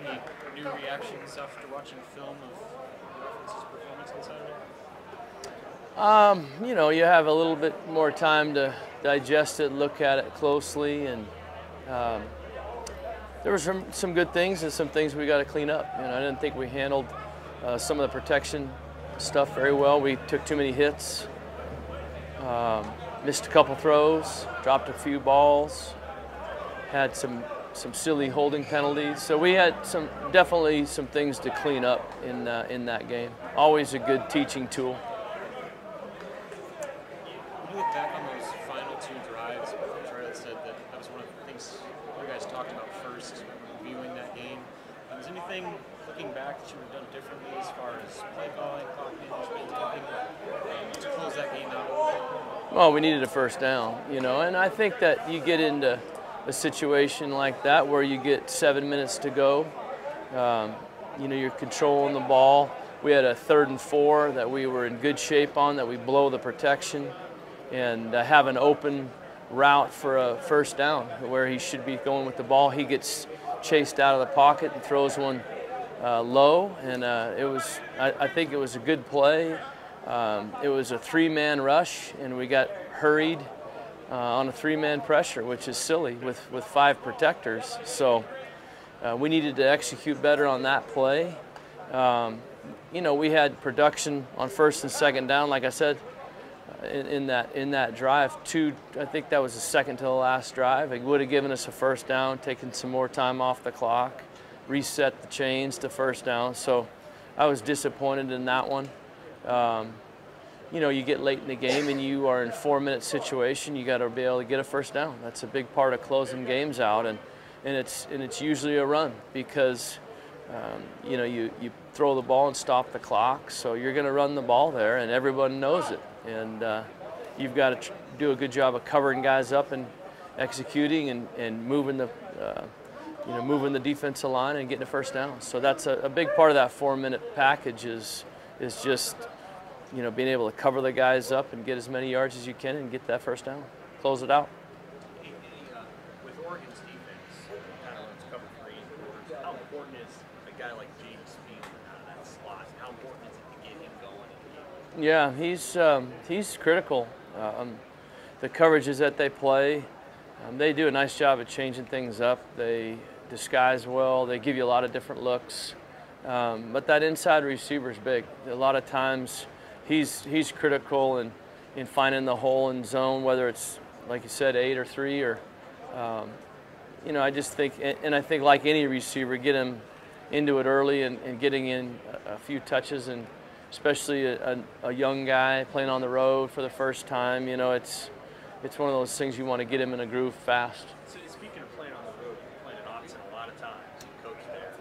Any new reactions after watching film of your offense's performance on Saturday? You know, you have a little bit more time to digest it, look at it closely, and there were some good things and some things we got to clean up. You know, I didn't think we handled some of the protection stuff very well. We took too many hits, missed a couple throws, dropped a few balls, had some silly holding penalties. So we had definitely some things to clean up in that game. Always a good teaching tool. When you look back on those final two drives, Charlotte said that was one of the things you guys talked about first, reviewing that game. Was anything, looking back, that you would have done differently as far as play calling, clock management, anything to close that game out? Well, we needed a first down, you know, and I think that you get into a situation like that where you get 7 minutes to go. You know, you're controlling the ball. We had a 3rd and 4 that we were in good shape on, that we blow the protection and have an open route for a first down where he should be going with the ball. He gets chased out of the pocket and throws one low, and I think it was a good play. It was a 3-man rush, and we got hurried on a 3-man pressure, which is silly with 5 protectors. So we needed to execute better on that play. You know, we had production on 1st and 2nd down, like I said, in that drive. I think that was the second to the last drive. It would have given us a first down, taken some more time off the clock, reset the chains to first down. So I was disappointed in that one. You know, you get late in the game and you are in a 4-minute situation, you got to be able to get a first down. That's a big part of closing games out, and it's usually a run because you know, you throw the ball and stop the clock, so you're going to run the ball there, and everyone knows it. And you've got to do a good job of covering guys up and executing and moving the moving the defensive line and getting a first down. So that's a big part of that 4-minute package is just, you know, being able to cover the guys up and get as many yards as you can and get that first down, close it out. With Oregon's defense, kind of runs cover 3 quarters, how important is a guy like James Speed out of that slot? How important is it to get him going in the game? Yeah, he's critical. The coverages that they play, they do a nice job of changing things up. They disguise well. They give you a lot of different looks. But that inside receiver is big. A lot of times he's critical in finding the hole in zone, whether it's, like you said, 8 or 3 or, you know, I just think, and I think like any receiver, get him into it early and getting in a few touches, and especially a young guy playing on the road for the first time, you know, it's one of those things you want to get him in a groove fast. So speaking of playing on the road, you played at Autzen a lot of times, you coached there.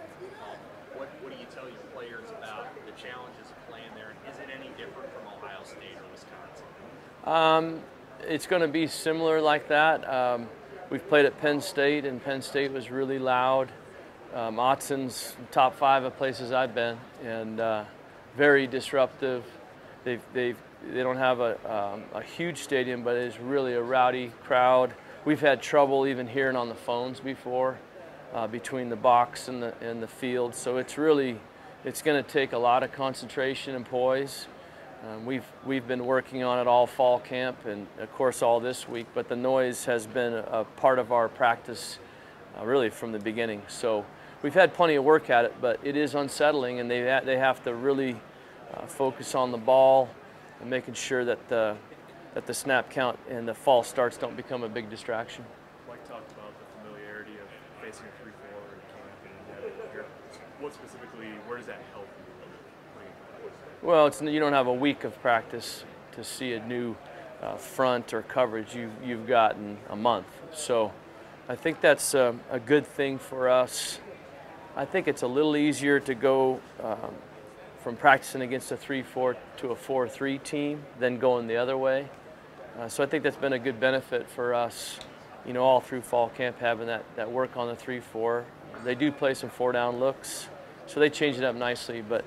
What do you tell your players about the challenges of playing there, and is it any different from Ohio State or Wisconsin? It's going to be similar like that. We've played at Penn State, and Penn State was really loud. Autzen's top 5 of places I've been, and very disruptive. They don't have a huge stadium, but it's really a rowdy crowd. We've had trouble even hearing on the phones before between the box and the field. So it's going to take a lot of concentration and poise. We've been working on it all fall camp and of course all this week, but the noise has been a part of our practice really from the beginning. So we've had plenty of work at it, but it is unsettling, and they have to really focus on the ball and making sure that the snap count and the false starts don't become a big distraction. Mike talked about the familiarity of facing a 3-4 and here. What specifically, where does that help you? Well, you don't have a week of practice to see a new front or coverage. You've gotten a month. So I think that's a good thing for us. I think it's a little easier to go from practicing against a 3-4 to a 4-3 team than going the other way. So I think that's been a good benefit for us, you know, all through fall camp, having that work on the 3-4. They do play some 4-down looks, so they change it up nicely. But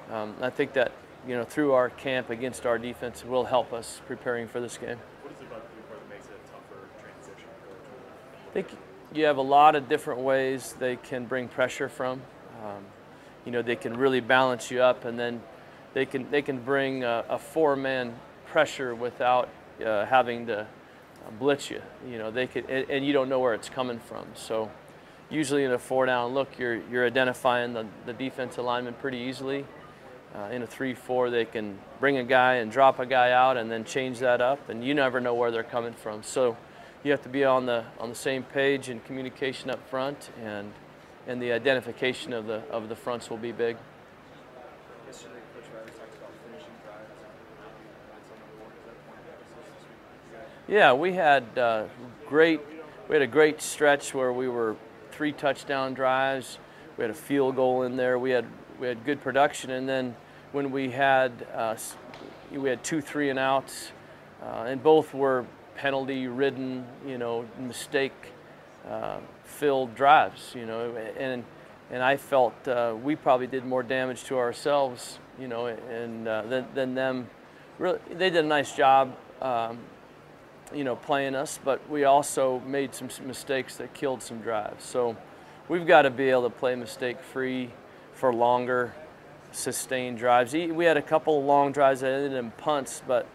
I think that, you know, through our camp against our defense will help us preparing for this game. What is it about the 3-4 that makes it a tougher transition? you have a lot of different ways they can bring pressure from. You know, they can really balance you up, and then they can bring a four-man pressure without having to blitz you. You know, they could, and you don't know where it's coming from. So usually in a four-down look, you're identifying the defensive lineman pretty easily. In a 3-4, they can bring a guy and drop a guy out, and then change that up, and you never know where they're coming from. So you have to be on the same page, and communication up front, and the identification of the fronts will be big. Yesterday, Coach Riley talked about finishing drives and points on the board. Is that point of emphasis this week? Yeah, we had a great stretch where we were 3 touchdown drives. We had a field goal in there. We had good production, and then when we had 2 3-and-outs, and both were penalty-ridden, you know, mistake-filled drives, you know, and I felt we probably did more damage to ourselves, you know, and than them. Really, they did a nice job, you know, playing us, but we also made some mistakes that killed some drives. So we've got to be able to play mistake-free for longer, sustained drives. We had a couple of long drives that ended in punts, but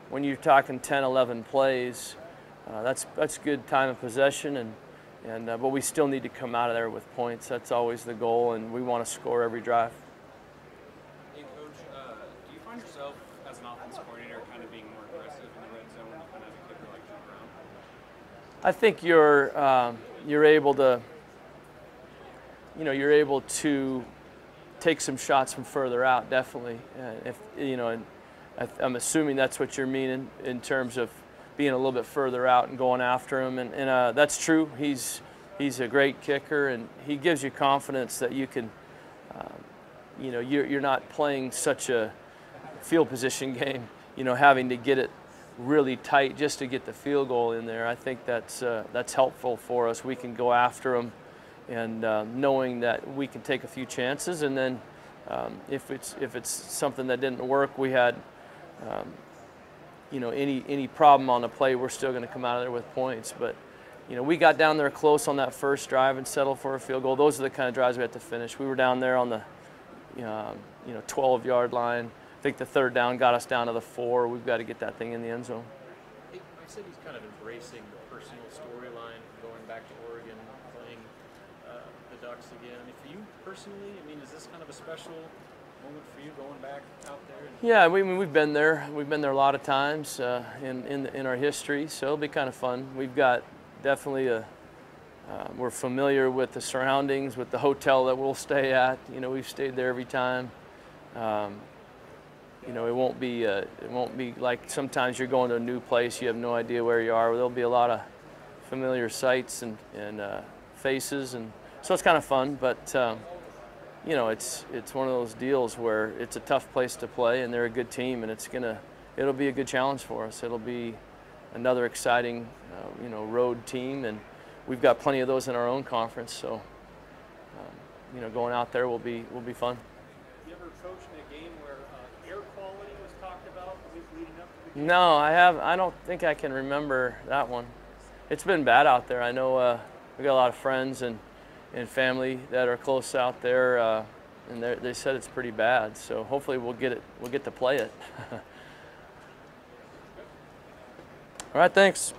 when you're talking 10, 11 plays, that's good time of possession, but we still need to come out of there with points. That's always the goal, and we want to score every drive. Hey, Coach, do you find yourself as an offensive coordinator kind of being more aggressive in the red zone when you kind of have a kicker like jump around? I think you're able to, you know, you're able to take some shots from further out, definitely. If you know, and I'm assuming that's what you're meaning in terms of being a little bit further out and going after him, and that's true. He's a great kicker, and he gives you confidence that you can, you know, you're not playing such a field position game, you know, having to get it really tight just to get the field goal in there. I think that's helpful for us. We can go after him, and knowing that we can take a few chances, and then if it's something that didn't work, we had you know, any problem on the play, we're still going to come out of there with points. But you know, we got down there close on that first drive and settled for a field goal. Those are the kind of drives we have to finish. We were down there on the 12-yard line. I think the third down got us down to the 4. We've got to get that thing in the end zone. Hey, I said he's kind of embracing the personal storyline, going back to Oregon, playing the Ducks again. For you personally, I mean, is this kind of a special moment for you going back out there? Yeah, we've been there. We've been there a lot of times in our history, so it'll be kind of fun. We've got definitely we're familiar with the surroundings, with the hotel that we'll stay at. You know, we've stayed there every time. You know, it won't be like sometimes you're going to a new place, you have no idea where you are. There'll be a lot of familiar sights and faces, and so it's kind of fun. But you know, it's one of those deals where it's a tough place to play, and they're a good team, and it'll be a good challenge for us. It'll be another exciting you know, road team, and we've got plenty of those in our own conference. So you know, going out there will be fun. You ever coached in a game where air quality was talked about leading up to the game? No, I don't think I can remember that one. It's been bad out there. I know we got a lot of friends and family that are close out there, and they said it's pretty bad. So hopefully we'll get to play it. All right, thanks.